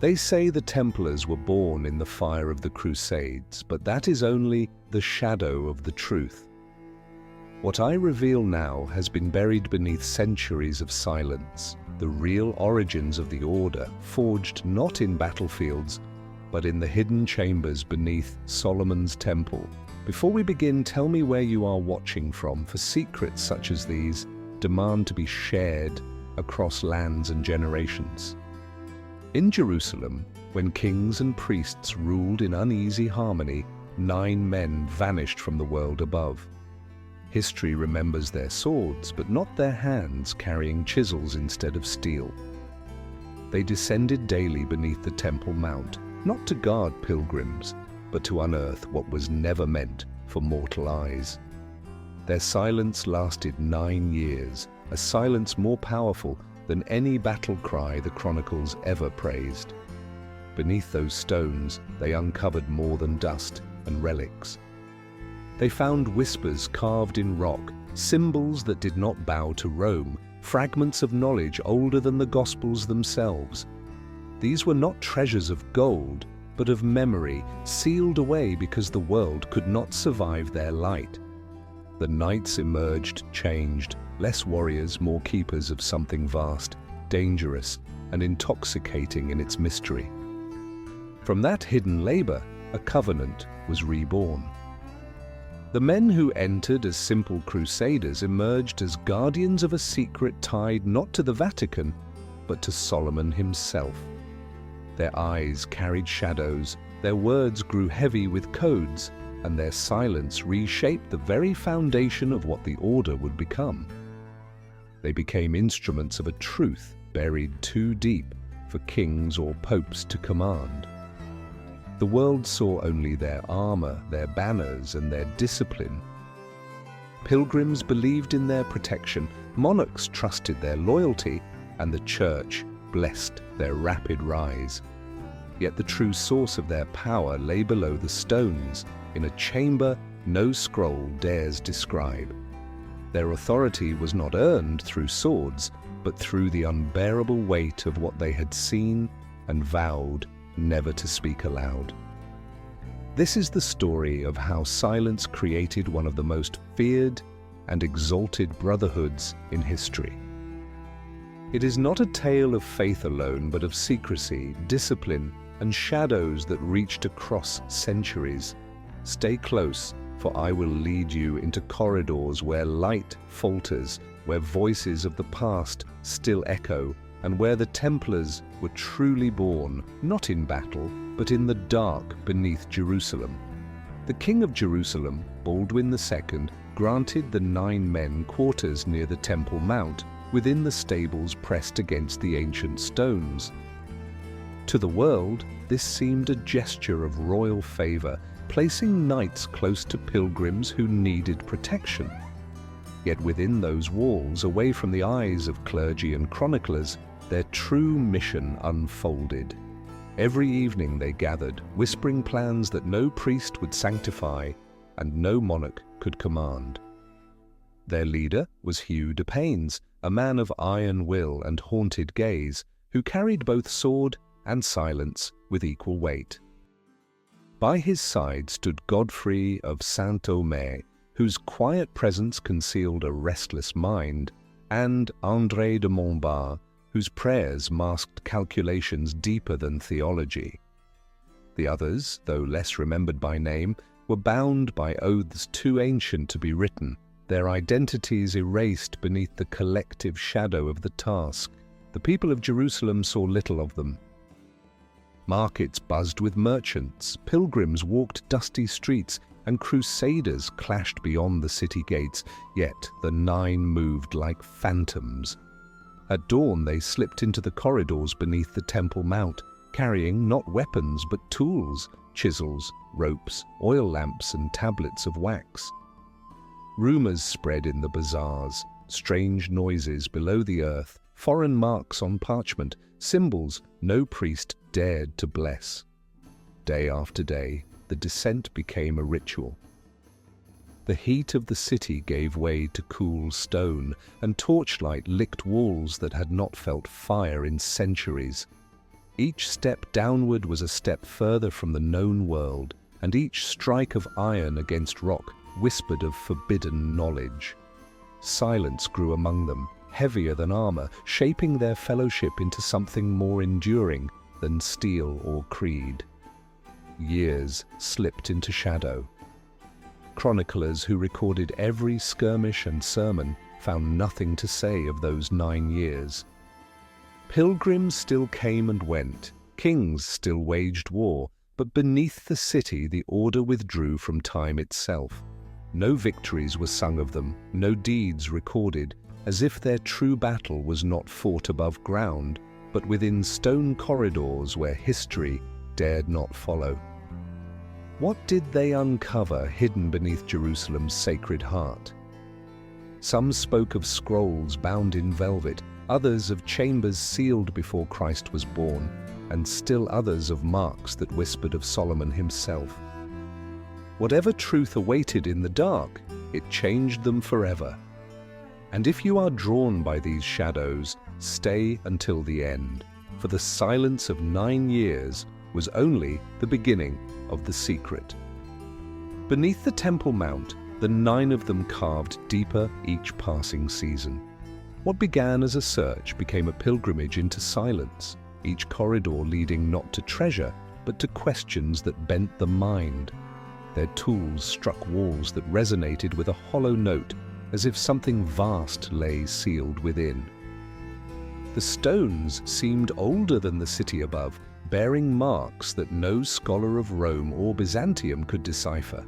They say the Templars were born in the fire of the Crusades, but that is only the shadow of the truth. What I reveal now has been buried beneath centuries of silence, the real origins of the Order, forged not in battlefields, but in the hidden chambers beneath Solomon's Temple. Before we begin, tell me where you are watching from, for secrets such as these demand to be shared across lands and generations. In Jerusalem, when kings and priests ruled in uneasy harmony, 9 men vanished from the world above. History remembers their swords, but not their hands carrying chisels instead of steel. They descended daily beneath the Temple Mount, not to guard pilgrims, but to unearth what was never meant for mortal eyes. Their silence lasted 9 years, a silence more powerful than any battle cry the chronicles ever praised. Beneath those stones, they uncovered more than dust and relics. They found whispers carved in rock, symbols that did not bow to Rome, fragments of knowledge older than the Gospels themselves. These were not treasures of gold, but of memory, sealed away because the world could not survive their light. The knights emerged changed, less warriors, more keepers of something vast, dangerous, and intoxicating in its mystery. From that hidden labor, a covenant was reborn. The men who entered as simple crusaders emerged as guardians of a secret tied not to the Vatican, but to Solomon himself. Their eyes carried shadows, their words grew heavy with codes, and their silence reshaped the very foundation of what the Order would become. They became instruments of a truth buried too deep for kings or popes to command. The world saw only their armor, their banners, and their discipline. Pilgrims believed in their protection, monarchs trusted their loyalty, and the church blessed their rapid rise. Yet the true source of their power lay below the stones, in a chamber no scroll dares describe. Their authority was not earned through swords, but through the unbearable weight of what they had seen and vowed never to speak aloud. This is the story of how silence created one of the most feared and exalted brotherhoods in history. It is not a tale of faith alone, but of secrecy, discipline, and shadows that reached across centuries. Stay close, for I will lead you into corridors where light falters, where voices of the past still echo, and where the Templars were truly born, not in battle, but in the dark beneath Jerusalem. The King of Jerusalem, Baldwin II, granted the 9 men quarters near the Temple Mount, within the stables pressed against the ancient stones. To the world, this seemed a gesture of royal favor, placing knights close to pilgrims who needed protection. Yet within those walls, away from the eyes of clergy and chroniclers, their true mission unfolded. Every evening they gathered, whispering plans that no priest would sanctify and no monarch could command. Their leader was Hugh de Paynes, a man of iron will and haunted gaze, who carried both sword and silence with equal weight. By his side stood Godfrey of Saint-Omer, whose quiet presence concealed a restless mind, and André de Montbard, whose prayers masked calculations deeper than theology. The others, though less remembered by name, were bound by oaths too ancient to be written, their identities erased beneath the collective shadow of the task. The people of Jerusalem saw little of them. Markets buzzed with merchants, pilgrims walked dusty streets, and crusaders clashed beyond the city gates, yet the 9 moved like phantoms. At dawn they slipped into the corridors beneath the Temple Mount, carrying not weapons but tools, chisels, ropes, oil lamps, and tablets of wax. Rumors spread in the bazaars, strange noises below the earth, foreign marks on parchment, symbols no priest dared to bless. Day after day, the descent became a ritual. The heat of the city gave way to cool stone, and torchlight licked walls that had not felt fire in centuries. Each step downward was a step further from the known world, and each strike of iron against rock whispered of forbidden knowledge. Silence grew among them, heavier than armor, shaping their fellowship into something more enduring than steel or creed. Years slipped into shadow. Chroniclers who recorded every skirmish and sermon found nothing to say of those 9 years. Pilgrims still came and went, kings still waged war, but beneath the city the order withdrew from time itself. No victories were sung of them, no deeds recorded, as if their true battle was not fought above ground, but within stone corridors where history dared not follow. What did they uncover hidden beneath Jerusalem's sacred heart? Some spoke of scrolls bound in velvet, others of chambers sealed before Christ was born, and still others of marks that whispered of Solomon himself. Whatever truth awaited in the dark, it changed them forever. And if you are drawn by these shadows, stay until the end, for the silence of 9 years was only the beginning of the secret. Beneath the Temple Mount, the 9 of them carved deeper each passing season. What began as a search became a pilgrimage into silence, each corridor leading not to treasure, but to questions that bent the mind. Their tools struck walls that resonated with a hollow note, as if something vast lay sealed within. The stones seemed older than the city above, bearing marks that no scholar of Rome or Byzantium could decipher.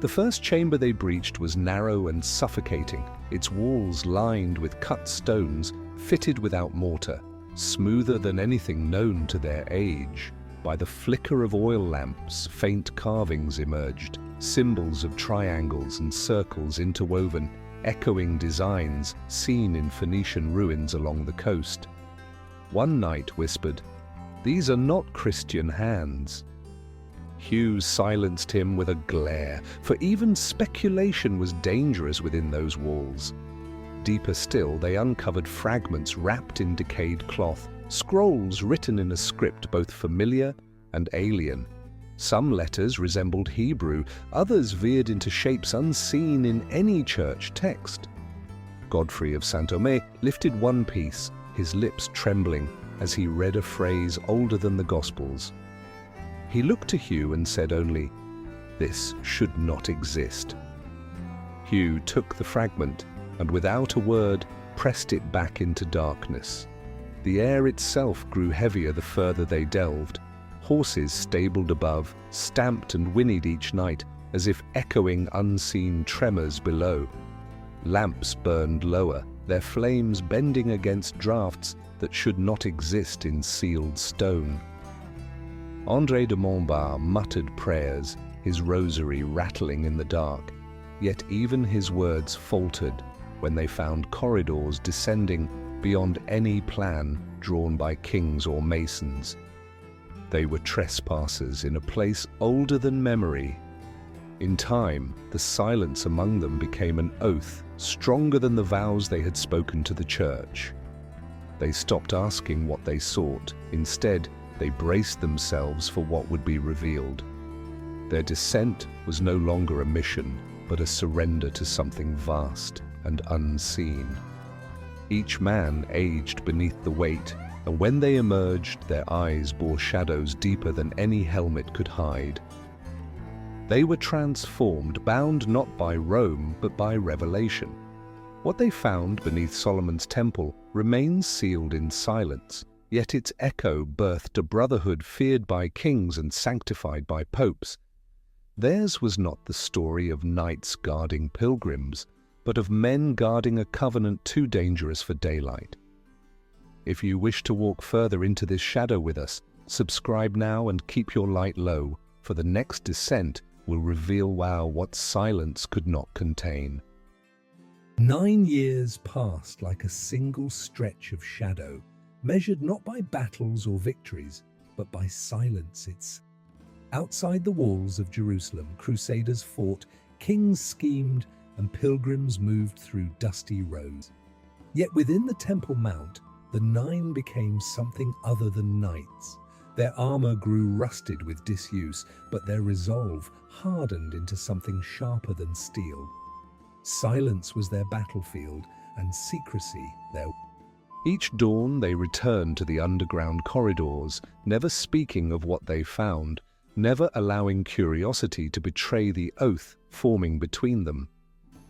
The first chamber they breached was narrow and suffocating, its walls lined with cut stones fitted without mortar, smoother than anything known to their age. By the flicker of oil lamps, faint carvings emerged, symbols of triangles and circles interwoven, echoing designs seen in Phoenician ruins along the coast. One knight whispered, "These are not Christian hands." Hugh silenced him with a glare, for even speculation was dangerous within those walls. Deeper still, they uncovered fragments wrapped in decayed cloth, scrolls written in a script both familiar and alien. Some letters resembled Hebrew, others veered into shapes unseen in any church text. Godfrey of Saint-Omer lifted one piece, his lips trembling, as he read a phrase older than the Gospels. He looked to Hugh and said only, "This should not exist." Hugh took the fragment and without a word pressed it back into darkness. The air itself grew heavier the further they delved. Horses stabled above stamped and whinnied each night, as if echoing unseen tremors below. Lamps burned lower, their flames bending against draughts that should not exist in sealed stone. André de Montbard muttered prayers, his rosary rattling in the dark, yet even his words faltered when they found corridors descending beyond any plan drawn by kings or masons. They were trespassers in a place older than memory. In time, the silence among them became an oath, stronger than the vows they had spoken to the church. They stopped asking what they sought. Instead, they braced themselves for what would be revealed. Their descent was no longer a mission, but a surrender to something vast and unseen. Each man aged beneath the weight, and when they emerged, their eyes bore shadows deeper than any helmet could hide. They were transformed, bound not by Rome, but by revelation. What they found beneath Solomon's temple remains sealed in silence, yet its echo birthed a brotherhood feared by kings and sanctified by popes. Theirs was not the story of knights guarding pilgrims, but of men guarding a covenant too dangerous for daylight. If you wish to walk further into this shadow with us, subscribe now and keep your light low, for the next descent will reveal what silence could not contain. 9 years passed like a single stretch of shadow, measured not by battles or victories, but by silence itself. Outside the walls of Jerusalem, crusaders fought, kings schemed, and pilgrims moved through dusty roads. Yet within the Temple Mount, the 9 became something other than knights. Their armor grew rusted with disuse, but their resolve hardened into something sharper than steel. Silence was their battlefield, and secrecy their... Each dawn they returned to the underground corridors, never speaking of what they found, never allowing curiosity to betray the oath forming between them.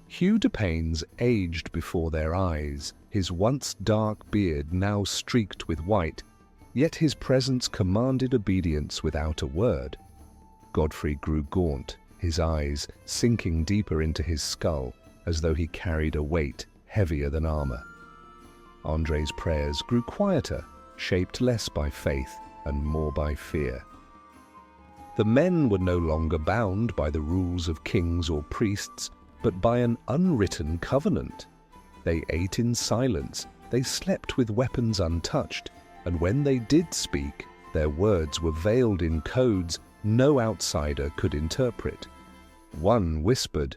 Hugh de Paynes aged before their eyes, his once dark beard now streaked with white, yet his presence commanded obedience without a word. Godfrey grew gaunt, his eyes sinking deeper into his skull, as though he carried a weight heavier than armor. Andre's prayers grew quieter, shaped less by faith and more by fear. The men were no longer bound by the rules of kings or priests, but by an unwritten covenant. They ate in silence, they slept with weapons untouched, and when they did speak, their words were veiled in codes no outsider could interpret. One whispered,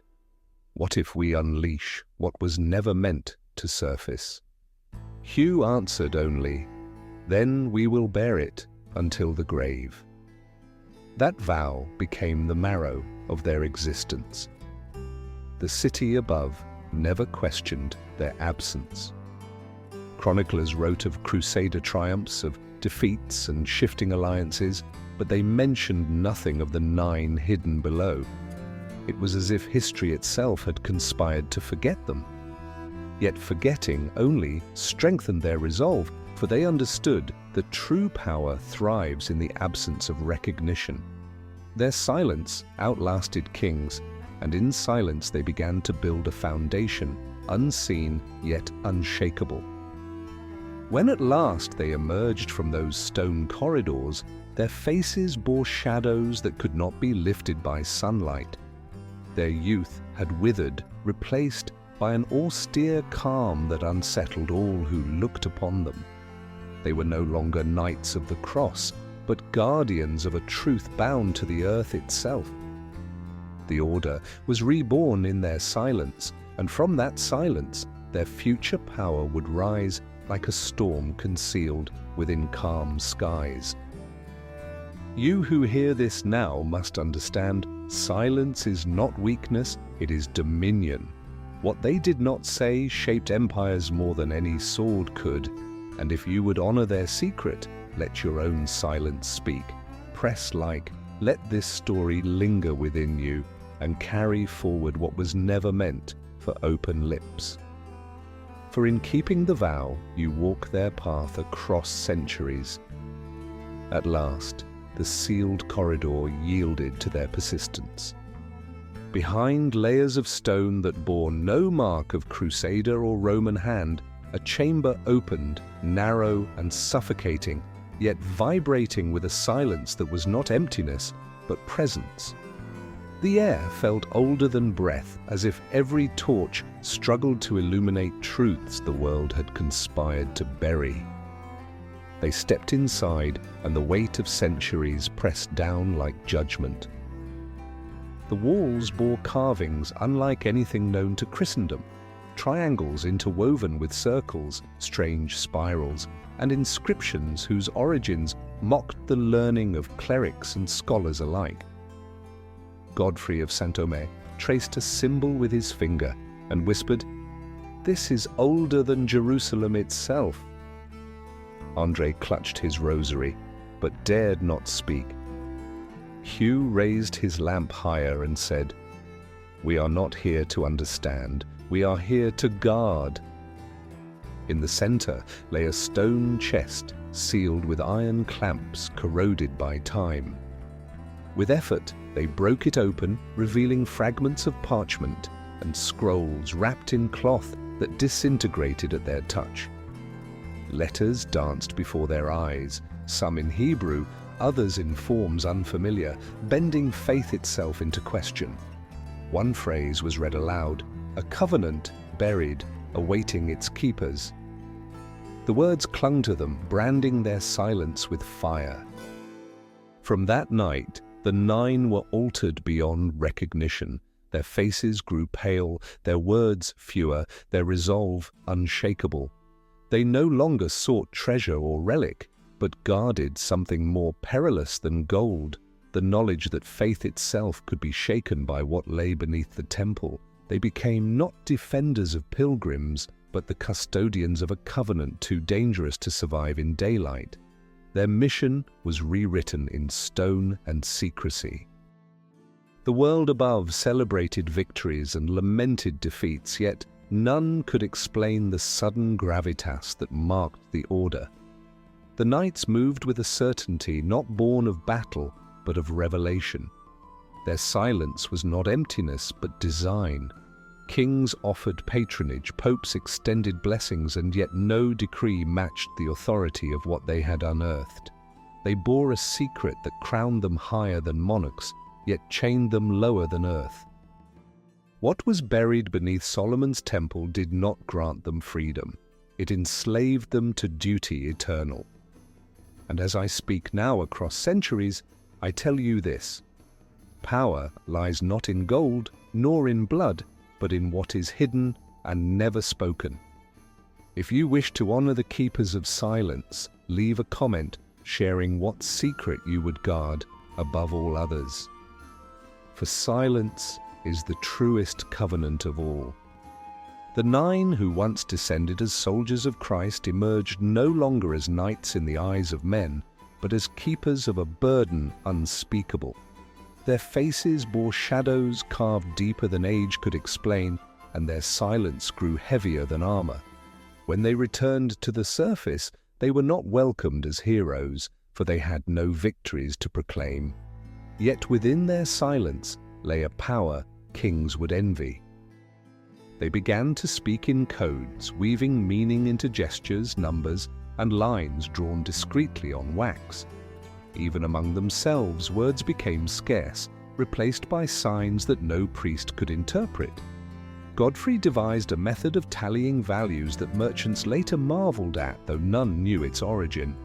"What if we unleash what was never meant to surface?" Hugh answered only, "Then we will bear it until the grave." That vow became the marrow of their existence. The city above never questioned their absence. Chroniclers wrote of crusader triumphs, of defeats and shifting alliances, but they mentioned nothing of the 9 hidden below. It was as if history itself had conspired to forget them. Yet forgetting only strengthened their resolve, for they understood that true power thrives in the absence of recognition. Their silence outlasted kings, and in silence they began to build a foundation, unseen yet unshakable. When at last they emerged from those stone corridors, their faces bore shadows that could not be lifted by sunlight. Their youth had withered, replaced by an austere calm that unsettled all who looked upon them. They were no longer knights of the cross, but guardians of a truth bound to the earth itself. The Order was reborn in their silence, and from that silence, their future power would rise like a storm concealed within calm skies. You who hear this now must understand, silence is not weakness, it is dominion. What they did not say shaped empires more than any sword could, and if you would honor their secret, let your own silence speak. Press like, let this story linger within you, and carry forward what was never meant for open lips. For in keeping the vow, you walk their path across centuries. At last, the sealed corridor yielded to their persistence. Behind layers of stone that bore no mark of Crusader or Roman hand, a chamber opened, narrow and suffocating, yet vibrating with a silence that was not emptiness, but presence. The air felt older than breath, as if every torch struggled to illuminate truths the world had conspired to bury. They stepped inside, and the weight of centuries pressed down like judgment. The walls bore carvings unlike anything known to Christendom, triangles interwoven with circles, strange spirals, and inscriptions whose origins mocked the learning of clerics and scholars alike. Godfrey of Saint-Omer traced a symbol with his finger and whispered, "This is older than Jerusalem itself." Andre clutched his rosary, but dared not speak. Hugh raised his lamp higher and said, "We are not here to understand, we are here to guard." In the center lay a stone chest sealed with iron clamps corroded by time. With effort, they broke it open, revealing fragments of parchment and scrolls wrapped in cloth that disintegrated at their touch. Letters danced before their eyes, some in Hebrew, others in forms unfamiliar, bending faith itself into question. One phrase was read aloud, a covenant buried, awaiting its keepers. The words clung to them, branding their silence with fire. From that night, the 9 were altered beyond recognition. Their faces grew pale, their words fewer, their resolve unshakable. They no longer sought treasure or relic, but guarded something more perilous than gold, the knowledge that faith itself could be shaken by what lay beneath the temple. They became not defenders of pilgrims, but the custodians of a covenant too dangerous to survive in daylight. Their mission was rewritten in stone and secrecy. The world above celebrated victories and lamented defeats, yet none could explain the sudden gravitas that marked the order. The knights moved with a certainty not born of battle, but of revelation. Their silence was not emptiness, but design. Kings offered patronage, popes extended blessings, and yet no decree matched the authority of what they had unearthed. They bore a secret that crowned them higher than monarchs, yet chained them lower than earth. What was buried beneath Solomon's temple did not grant them freedom. It enslaved them to duty eternal. And as I speak now across centuries, I tell you this: power lies not in gold, nor in blood, but in what is hidden and never spoken. If you wish to honor the keepers of silence, leave a comment sharing what secret you would guard above all others. For silence is the truest covenant of all. The 9 who once descended as soldiers of Christ emerged no longer as knights in the eyes of men, but as keepers of a burden unspeakable. Their faces bore shadows carved deeper than age could explain, and their silence grew heavier than armor. When they returned to the surface, they were not welcomed as heroes, for they had no victories to proclaim. Yet within their silence lay a power kings would envy. They began to speak in codes, weaving meaning into gestures, numbers, and lines drawn discreetly on wax. Even among themselves, words became scarce, replaced by signs that no priest could interpret. Godfrey devised a method of tallying values that merchants later marveled at, though none knew its origin.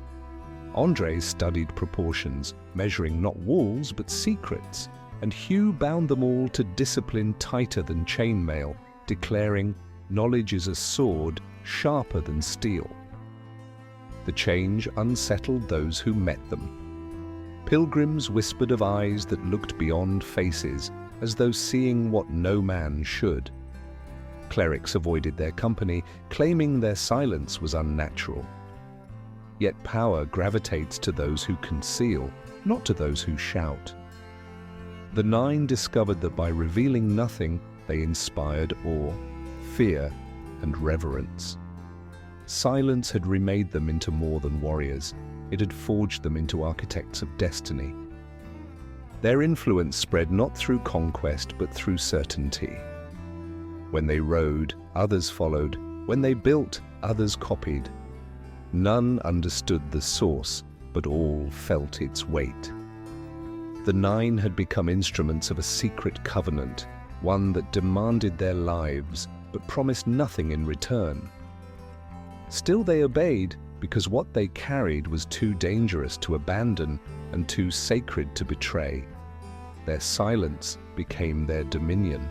Andres studied proportions, measuring not walls but secrets, and Hugh bound them all to discipline tighter than chainmail, declaring, "Knowledge is a sword sharper than steel." The change unsettled those who met them. Pilgrims whispered of eyes that looked beyond faces, as though seeing what no man should. Clerics avoided their company, claiming their silence was unnatural. Yet power gravitates to those who conceal, not to those who shout. The 9 discovered that by revealing nothing, they inspired awe, fear, and reverence. Silence had remade them into more than warriors. It had forged them into architects of destiny. Their influence spread not through conquest, but through certainty. When they rode, others followed. When they built, others copied. None understood the source, but all felt its weight. The 9 had become instruments of a secret covenant, one that demanded their lives, but promised nothing in return. Still they obeyed, because what they carried was too dangerous to abandon and too sacred to betray. Their silence became their dominion.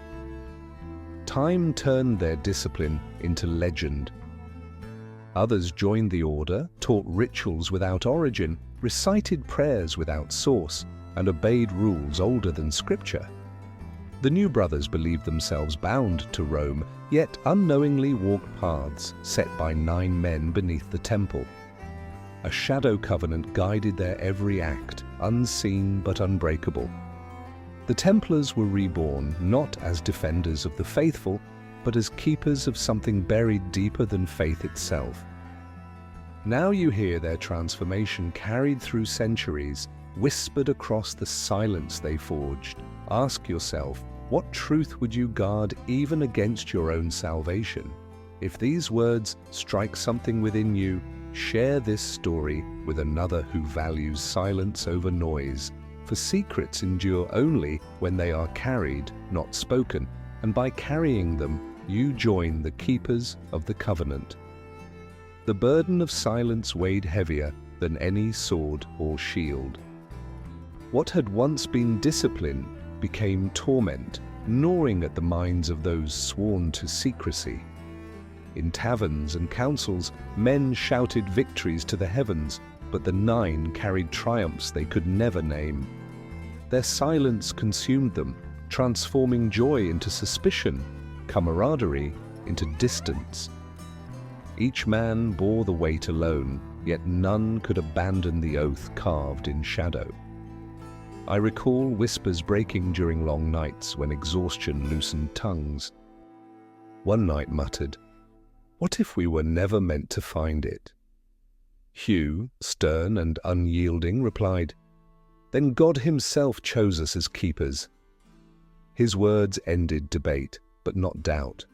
Time turned their discipline into legend. Others joined the order, taught rituals without origin, recited prayers without source, and obeyed rules older than scripture. The new brothers believed themselves bound to Rome, yet unknowingly walked paths set by 9 men beneath the temple. A shadow covenant guided their every act, unseen but unbreakable. The Templars were reborn not as defenders of the faithful, but as keepers of something buried deeper than faith itself. Now you hear their transformation carried through centuries, whispered across the silence they forged. Ask yourself, what truth would you guard even against your own salvation? If these words strike something within you, share this story with another who values silence over noise. For secrets endure only when they are carried, not spoken, and by carrying them, you join the keepers of the covenant. The burden of silence weighed heavier than any sword or shield. What had once been discipline became torment, gnawing at the minds of those sworn to secrecy. In taverns and councils, men shouted victories to the heavens, but the 9 carried triumphs they could never name. Their silence consumed them, transforming joy into suspicion, camaraderie into distance. Each man bore the weight alone, yet none could abandon the oath carved in shadow. I recall whispers breaking during long nights when exhaustion loosened tongues. One night muttered, "What if we were never meant to find it?" Hugh, stern and unyielding, replied, "Then God himself chose us as keepers." His words ended debate, but not doubt.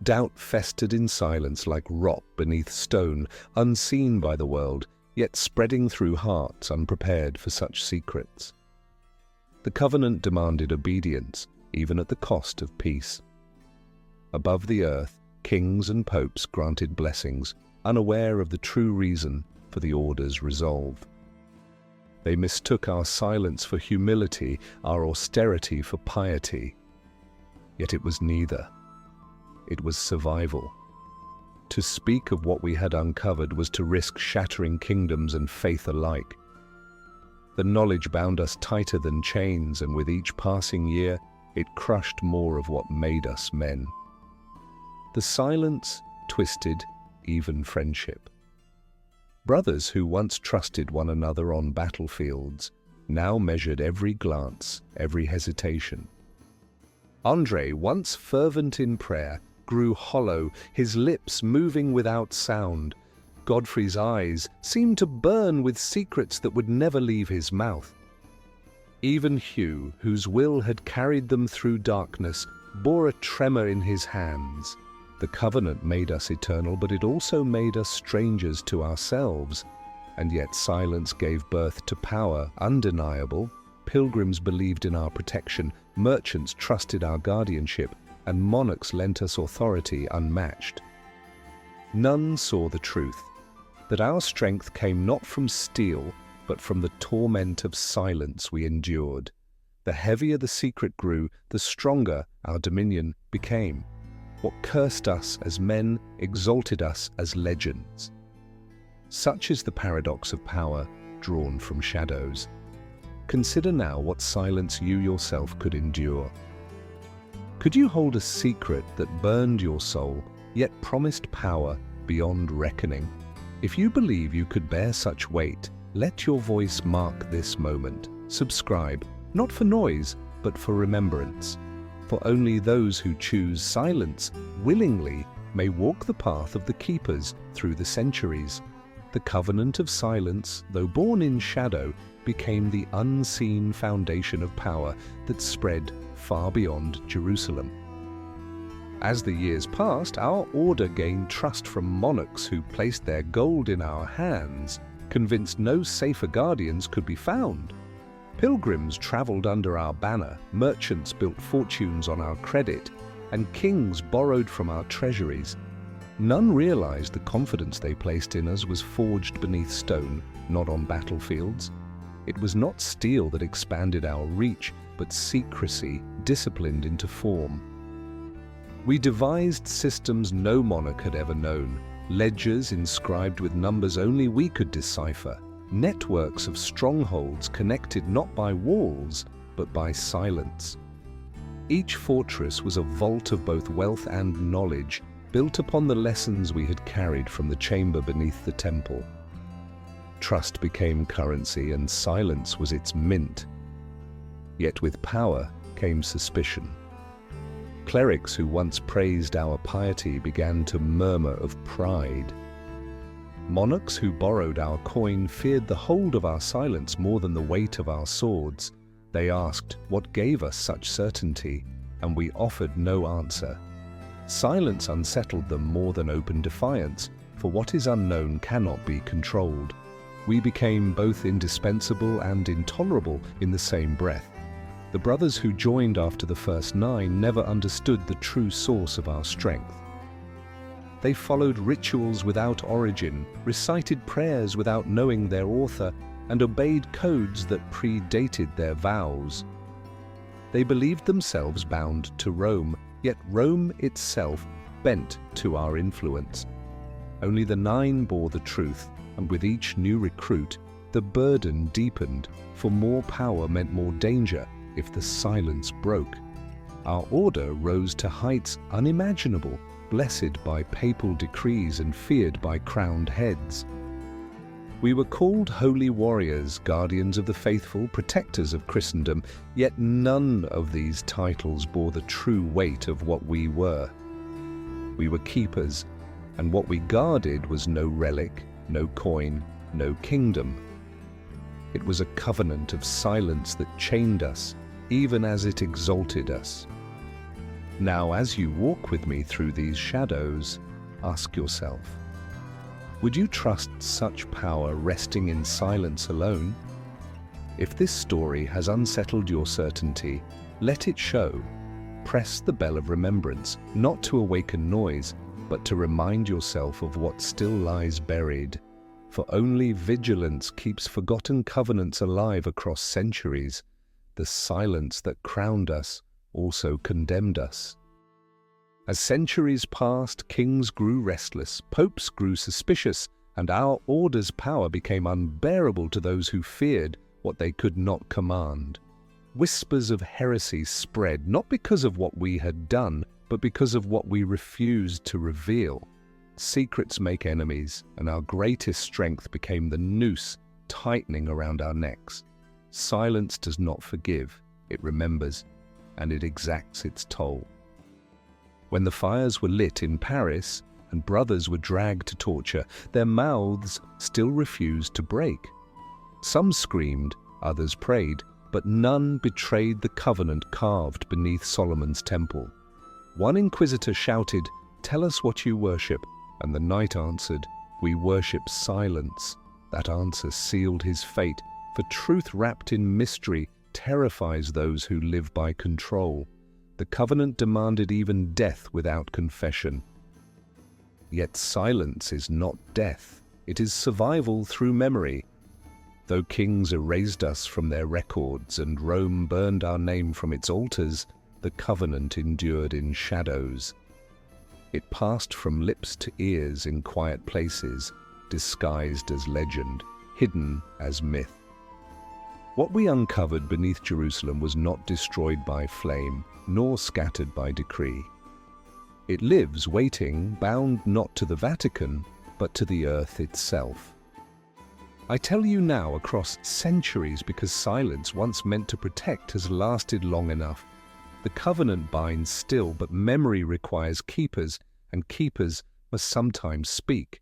Doubt festered in silence like rot beneath stone, unseen by the world, yet spreading through hearts unprepared for such secrets. The covenant demanded obedience, even at the cost of peace. Above the earth, kings and popes granted blessings, unaware of the true reason for the order's resolve. They mistook our silence for humility, our austerity for piety. Yet it was neither. It was survival. To speak of what we had uncovered was to risk shattering kingdoms and faith alike. The knowledge bound us tighter than chains, and with each passing year, it crushed more of what made us men. The silence twisted even friendship. Brothers who once trusted one another on battlefields now measured every glance, every hesitation. Andre, once fervent in prayer, grew hollow, his lips moving without sound. Godfrey's eyes seemed to burn with secrets that would never leave his mouth. Even Hugh, whose will had carried them through darkness, bore a tremor in his hands. The covenant made us eternal, but it also made us strangers to ourselves. And yet silence gave birth to power undeniable. Pilgrims believed in our protection, merchants trusted our guardianship, and monarchs lent us authority unmatched. None saw the truth, that our strength came not from steel, but from the torment of silence we endured. The heavier the secret grew, the stronger our dominion became. What cursed us as men exalted us as legends. Such is the paradox of power drawn from shadows. Consider now what silence you yourself could endure. Could you hold a secret that burned your soul, yet promised power beyond reckoning? If you believe you could bear such weight, let your voice mark this moment. Subscribe, not for noise, but for remembrance. For only those who choose silence willingly may walk the path of the keepers through the centuries. The covenant of silence, though born in shadow, became the unseen foundation of power that spread far beyond Jerusalem. As the years passed, our order gained trust from monarchs who placed their gold in our hands, convinced no safer guardians could be found. Pilgrims traveled under our banner, merchants built fortunes on our credit, and kings borrowed from our treasuries. None realized the confidence they placed in us was forged beneath stone, not on battlefields. It was not steel that expanded our reach, but secrecy disciplined into form. We devised systems no monarch had ever known, ledgers inscribed with numbers only we could decipher, networks of strongholds connected not by walls, but by silence. Each fortress was a vault of both wealth and knowledge, built upon the lessons we had carried from the chamber beneath the temple. Trust became currency, and silence was its mint. Yet with power came suspicion. Clerics who once praised our piety began to murmur of pride. Monarchs who borrowed our coin feared the hold of our silence more than the weight of our swords. They asked what gave us such certainty, and we offered no answer. Silence unsettled them more than open defiance, for what is unknown cannot be controlled. We became both indispensable and intolerable in the same breath. The brothers who joined after the first 9 never understood the true source of our strength. They followed rituals without origin, recited prayers without knowing their author, and obeyed codes that predated their vows. They believed themselves bound to Rome, yet Rome itself bent to our influence. Only the 9 bore the truth, and with each new recruit, the burden deepened, for more power meant more danger if the silence broke. Our order rose to heights unimaginable, blessed by papal decrees and feared by crowned heads. We were called holy warriors, guardians of the faithful, protectors of Christendom, yet none of these titles bore the true weight of what we were. We were keepers, and what we guarded was no relic, no coin, no kingdom. It was a covenant of silence that chained us, even as it exalted us. Now, as you walk with me through these shadows, ask yourself, would you trust such power resting in silence alone? If this story has unsettled your certainty, let it show. Press the bell of remembrance, not to awaken noise, but to remind yourself of what still lies buried. For only vigilance keeps forgotten covenants alive across centuries. The silence that crowned us also condemned us. As centuries passed, kings grew restless, popes grew suspicious, and our order's power became unbearable to those who feared what they could not command. Whispers of heresy spread, not because of what we had done, but because of what we refused to reveal. Secrets make enemies, and our greatest strength became the noose tightening around our necks. Silence does not forgive, it remembers, and it exacts its toll. When the fires were lit in Paris and brothers were dragged to torture, their mouths still refused to break. Some screamed, others prayed, but none betrayed the covenant carved beneath Solomon's temple. One inquisitor shouted, "Tell us what you worship," and the knight answered, "We worship silence." That answer sealed his fate, for truth wrapped in mystery terrifies those who live by control. The covenant demanded even death without confession. Yet silence is not death, it is survival through memory. Though kings erased us from their records and Rome burned our name from its altars, the covenant endured in shadows. It passed from lips to ears in quiet places, disguised as legend, hidden as myth. What we uncovered beneath Jerusalem was not destroyed by flame, nor scattered by decree. It lives waiting, bound not to the Vatican, but to the earth itself. I tell you now across centuries because silence once meant to protect has lasted long enough. The covenant binds still, but memory requires keepers, and keepers must sometimes speak.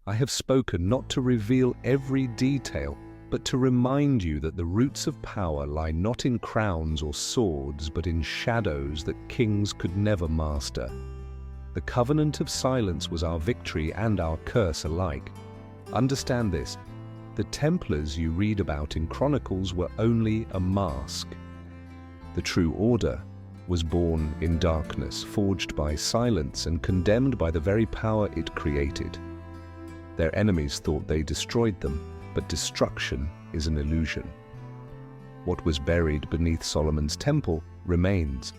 I have spoken not to reveal every detail, but to remind you that the roots of power lie not in crowns or swords, but in shadows that kings could never master. The covenant of silence was our victory and our curse alike. Understand this, the Templars you read about in Chronicles were only a mask. The true order was born in darkness, forged by silence and condemned by the very power it created. Their enemies thought they destroyed them, but destruction is an illusion. What was buried beneath Solomon's temple remains,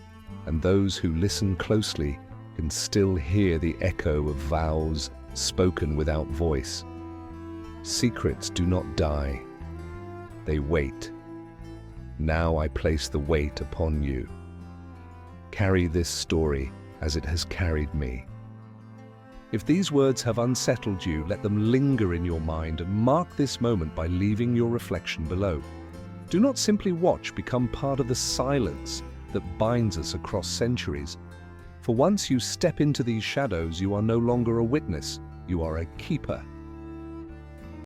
and those who listen closely can still hear the echo of vows spoken without voice. Secrets do not die, they wait. Now I place the weight upon you. Carry this story as it has carried me. If these words have unsettled you, let them linger in your mind and mark this moment by leaving your reflection below. Do not simply watch, become part of the silence that binds us across centuries. For once you step into these shadows, you are no longer a witness, you are a keeper.